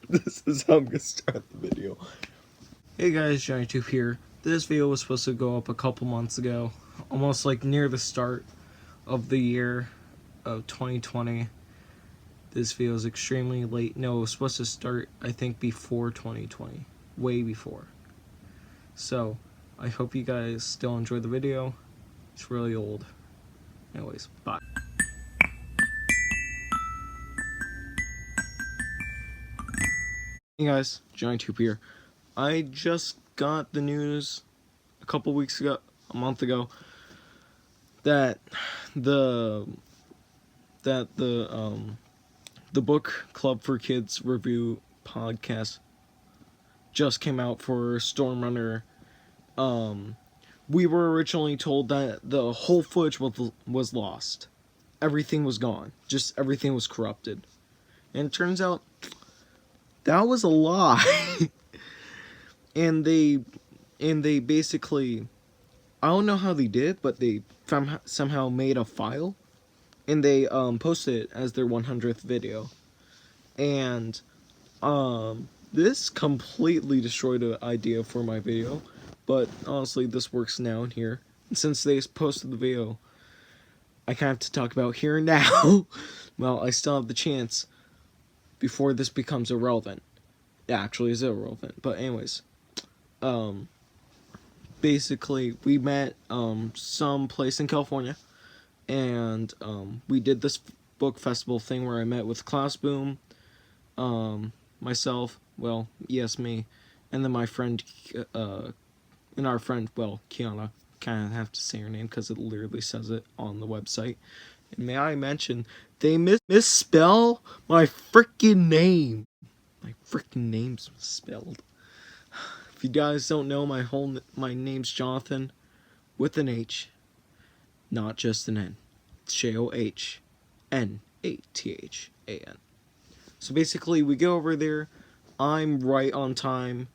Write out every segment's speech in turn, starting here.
This is how I'm gonna start the video. Hey guys, JohnnyTube here. This video was supposed to go up a couple months ago, almost like near the start of the year of 2020. This video is extremely late. No, it was supposed to start, I think, before 2020. Way before. So, I hope you guys still enjoy the video. It's really old. Anyways, bye. Hey guys, JohnnyTube here. I just got the news a couple weeks ago, a month ago, that the book club for kids review podcast just came out for Stormrunner. We were originally told that the whole footage was lost. Everything was gone. Just everything was corrupted. And it turns out that was a lie. and they basically, I don't know how they did, but they somehow made a file and they posted it as their 100th video. And this completely destroyed the idea for my video, but honestly this works now and here. And since they posted the video, I kind of have to talk about here and now. Well, I still have the chance before this becomes irrelevant. It actually is irrelevant, but anyways, basically we met some place in California, and we did this book festival thing where I met with Classboom, myself, well, yes, me, and then my friend, and our friend, well, Kiana. Kind of have to say her name because it literally says it on the website. And may I mention, they misspell my freaking name. My freaking name's misspelled. If you guys don't know, my name's Jonathan with an H, not just an N. It's JOHNATHAN. So basically, we go over there. I'm right on time.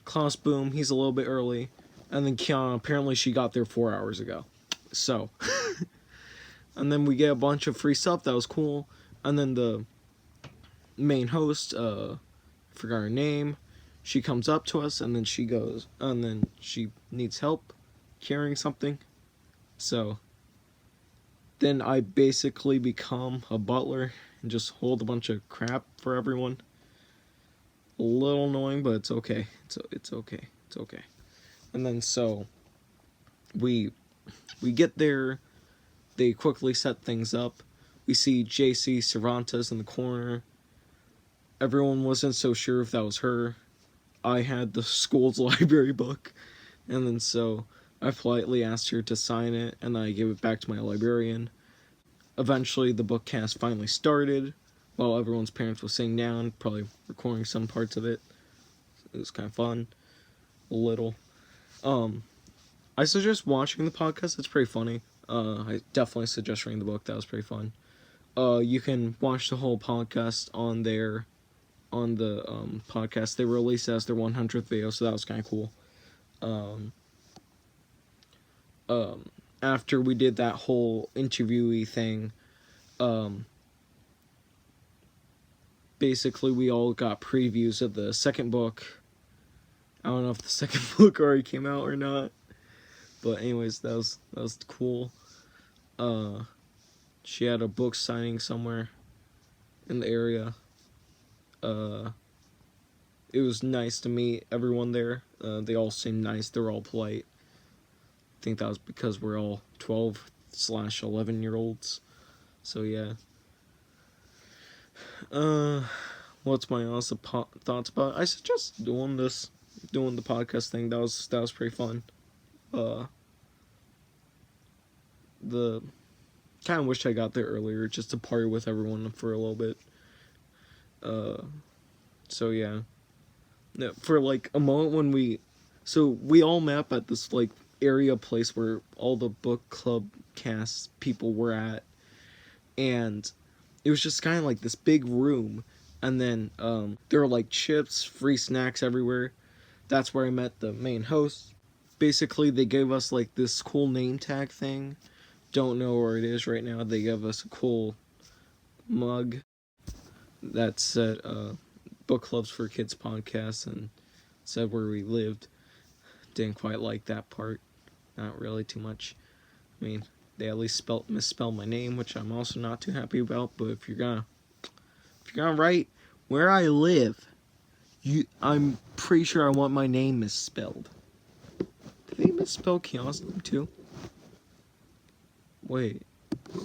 Klaus Boom, he's a little bit early. And then Kiana, apparently she got there 4 hours ago. So, and then we get a bunch of free stuff. That was cool. And then the main host, forgot her name, she comes up to us and then she goes, and then she needs help carrying something. So then I basically become a butler and just hold a bunch of crap for everyone. A little annoying, but it's okay. It's okay. It's okay. And then so we get there. They quickly set things up. We see JC Cervantes in the corner. Everyone wasn't so sure if that was her. I had the school's library book, and then so I politely asked her to sign it, and I gave it back to my librarian. Eventually, the book cast finally started, while everyone's parents were sitting down, probably recording some parts of it. It was kind of fun, a little. I suggest watching the podcast. It's pretty funny. I definitely suggest reading the book. That was pretty fun. You can watch the whole podcast on the podcast. They released as their 100th video, so that was kind of cool. After we did that whole interviewee thing, basically we all got previews of the second book. I don't know if the second book already came out or not, but anyways, that was cool. She had a book signing somewhere in the area. It was nice to meet everyone there. They all seemed nice. They were all polite. I think that was because we're all 12/11-year-olds. So yeah. What's my honest thoughts about it? I suggest doing the podcast thing. That was pretty fun. The kind of wish I got there earlier just to party with everyone for a little bit. So yeah. For like a moment when we all met up at this like area place where all the book club cast people were at, and it was just kind of like this big room, and then there were like chips, free snacks everywhere. That's where I met the main host. Basically, they gave us like this cool name tag thing. Don't know where it is right now. They gave us a cool mug. that said book clubs for kids podcast and said where we lived. Didn't quite like that part. Not really too much. I mean, they at least misspelled my name, which I'm also not too happy about. But if you're gonna write where I live, I'm pretty sure I want my name misspelled. Did they misspell Keon's name too? Wait,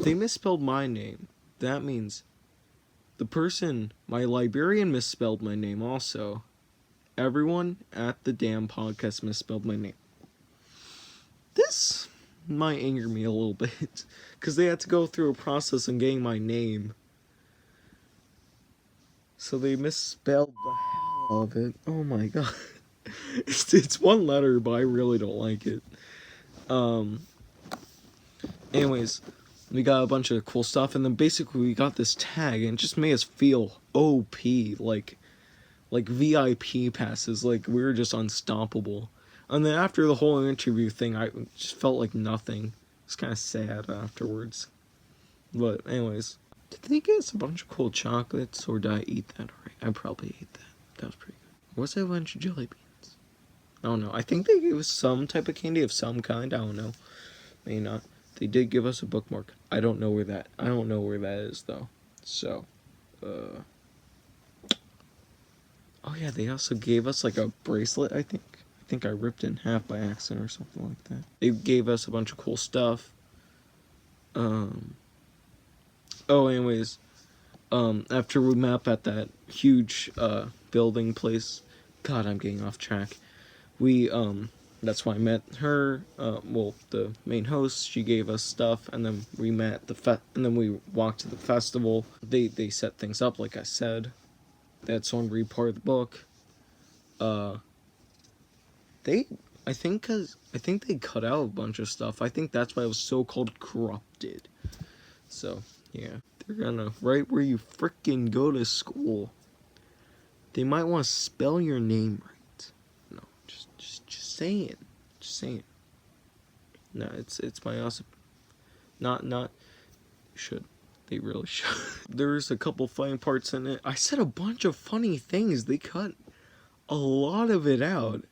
they misspelled my name. That means my librarian misspelled my name also. Everyone at the damn podcast misspelled my name. This might anger me a little bit, because they had to go through a process of getting my name. So they misspelled the hell of it. Oh my god. It's one letter, but I really don't like it. Anyways, we got a bunch of cool stuff, and then basically we got this tag, and it just made us feel OP, like VIP passes, like we were just unstoppable. And then after the whole interview thing, I just felt like nothing. It's kind of sad afterwards. But anyways, did they get us a bunch of cool chocolates, or did I eat that already? I probably ate that. That was pretty good. Was it a bunch of jelly beans? I don't know. I think they gave us some type of candy of some kind. I don't know. Maybe not. They did give us a bookmark. I don't know where that is though. So, oh yeah, they also gave us like a bracelet, I think. I think I ripped it in half by accident or something like that. They gave us a bunch of cool stuff. Anyways, after we met up at that huge building place, God, I'm getting off track. That's why I met her. The main host, she gave us stuff, and then we met and then we walked to the festival. They set things up, like I said. They had someone read part of the book. I think they cut out a bunch of stuff. I think that's why it was so called corrupted. So yeah, they're gonna right where you frickin' go to school. They might want to spell your name right. No, just saying, just saying. No, it's my awesome. Not should. They really should. There's a couple funny parts in it. I said a bunch of funny things. They cut a lot of it out.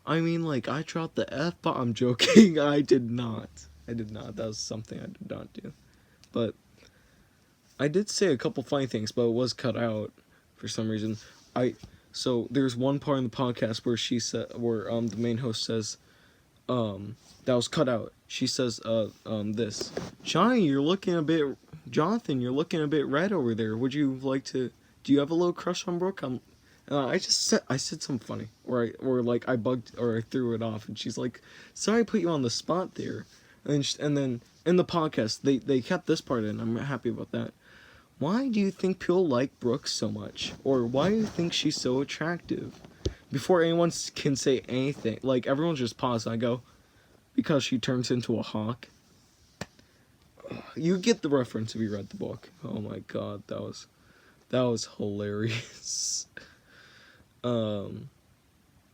I mean, like, I dropped the F-bomb. I'm joking. I did not. That was something I did not do. But I did say a couple funny things, but it was cut out for some reason. So there's one part in the podcast where the main host says, that was cut out. She says, this. Jonathan, you're looking a bit red over there. Would you like to, do you have a little crush on Brooke? I said something funny, I bugged, or I threw it off, and she's like, sorry I put you on the spot there. And then in the podcast, they kept this part in. I'm happy about that. Why do you think people like Brooke so much? Or why do you think she's so attractive? Before anyone can say anything, like, everyone just pause, and I go, because she turns into a hawk. You get the reference if you read the book. Oh my god, that was hilarious. You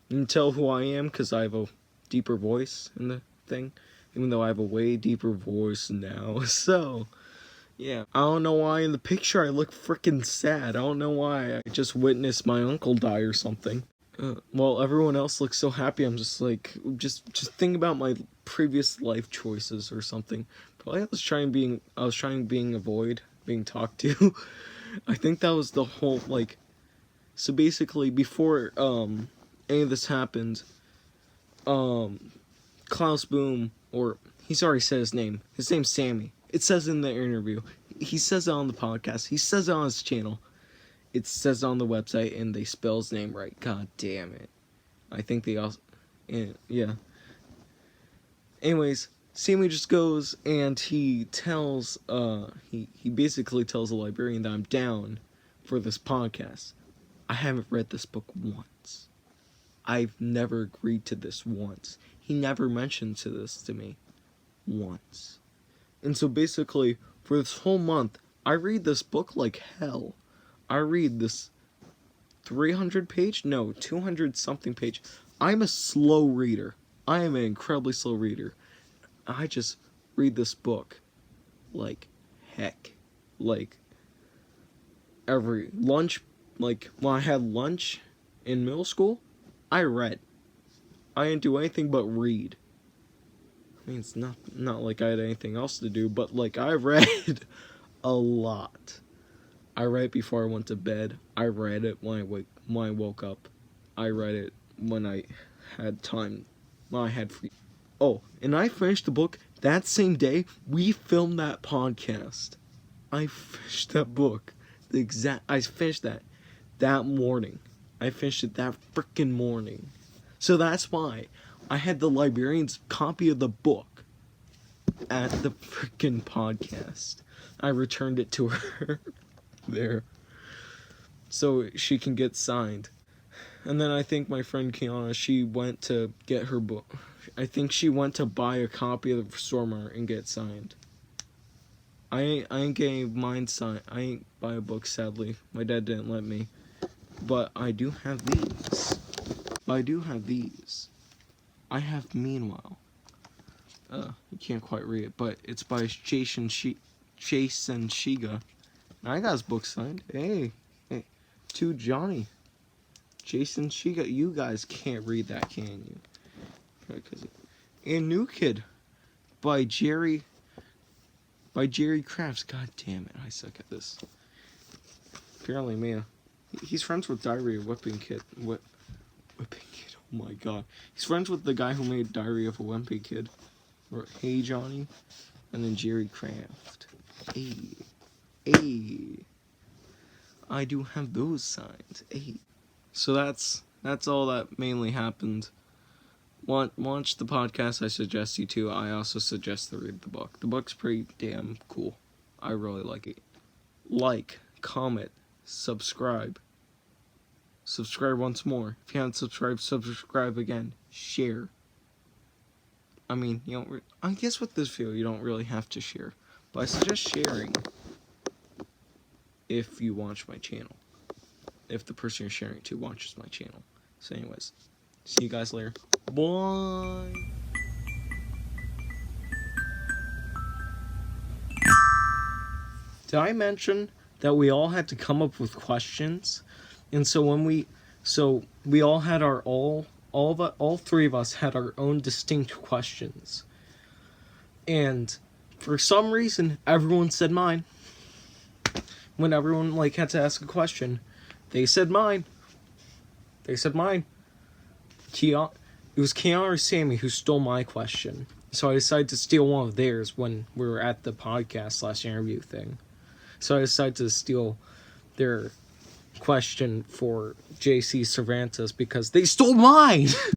can tell who I am because I have a deeper voice in the thing, even though I have a way deeper voice now. So, yeah. I don't know why in the picture I look freaking sad. I don't know why. I just witnessed my uncle die or something. While everyone else looks so happy, I'm just like, just think about my previous life choices or something. Probably I was trying being avoid being talked to. I think that was the whole, like, so basically before any of this happened, Klaus Boom, or he's already said his name. His name's Sammy. It says in the interview. He says it on the podcast. He says it on his channel. It says on the website, and they spell his name right. God damn it. I think they also... yeah. Anyways, Sammy just goes, and he tells... He basically tells the librarian that I'm down for this podcast. I haven't read this book once. I've never agreed to this once. He never mentioned this to me. Once. And so basically, for this whole month, I read this book like hell. I read this 200 something page. I'm a slow reader. I am an incredibly slow reader. I just read this book like heck. Like, every lunch, like when I had lunch in middle school, I read. I didn't do anything but read. I mean, it's not like I had anything else to do, but like I read a lot. I read it before I went to bed. I read it when I woke up. I read it when I had time, when I had free. Oh, and I finished the book that same day we filmed that podcast. I finished that book. I finished that morning. I finished it that freaking morning. So that's why I had the librarian's copy of the book at the freaking podcast. I returned it to her there so she can get signed. And then I think my friend Kiana, she went to get her book. I think she went to buy a copy of the Stormart and get signed. I ain't getting mine signed. I ain't buy a book, sadly. My dad didn't let me. But I do have these. I have Meanwhile. You can't quite read it, but it's by Jason Shiga. I got his book signed. Hey, to Johnny. Jason Shiga. You guys can't read that, can you? And New Kid by Jerry Crafts. God damn it, I suck at this. Apparently, Mia. He's friends with Diary of a Whipping Kid. Whipping Kid. Oh my god. He's friends with the guy who made Diary of a Wimpy Kid. Or Hey Johnny. And then Jerry Craft. Hey. I do have those signs. Hey. So that's all that mainly happened. Watch the podcast I suggest you to. I also suggest to read the book. The book's pretty damn cool. I really like it. Like, comment, subscribe. Subscribe once more. If you haven't subscribed, subscribe again. Share. I mean, I guess with this video, you don't really have to share. But I suggest sharing if you watch my channel. If the person you're sharing to watches my channel. So anyways, see you guys later. Bye! Did I mention that we all had to come up with questions? And so we all had all three of us had our own distinct questions. And for some reason, everyone said mine. When everyone had to ask a question, they said mine. It was Kiana or Sammy who stole my question. So I decided to steal one of theirs when we were at the podcast / interview thing. So I decided to steal their question for JC Cervantes because they stole mine!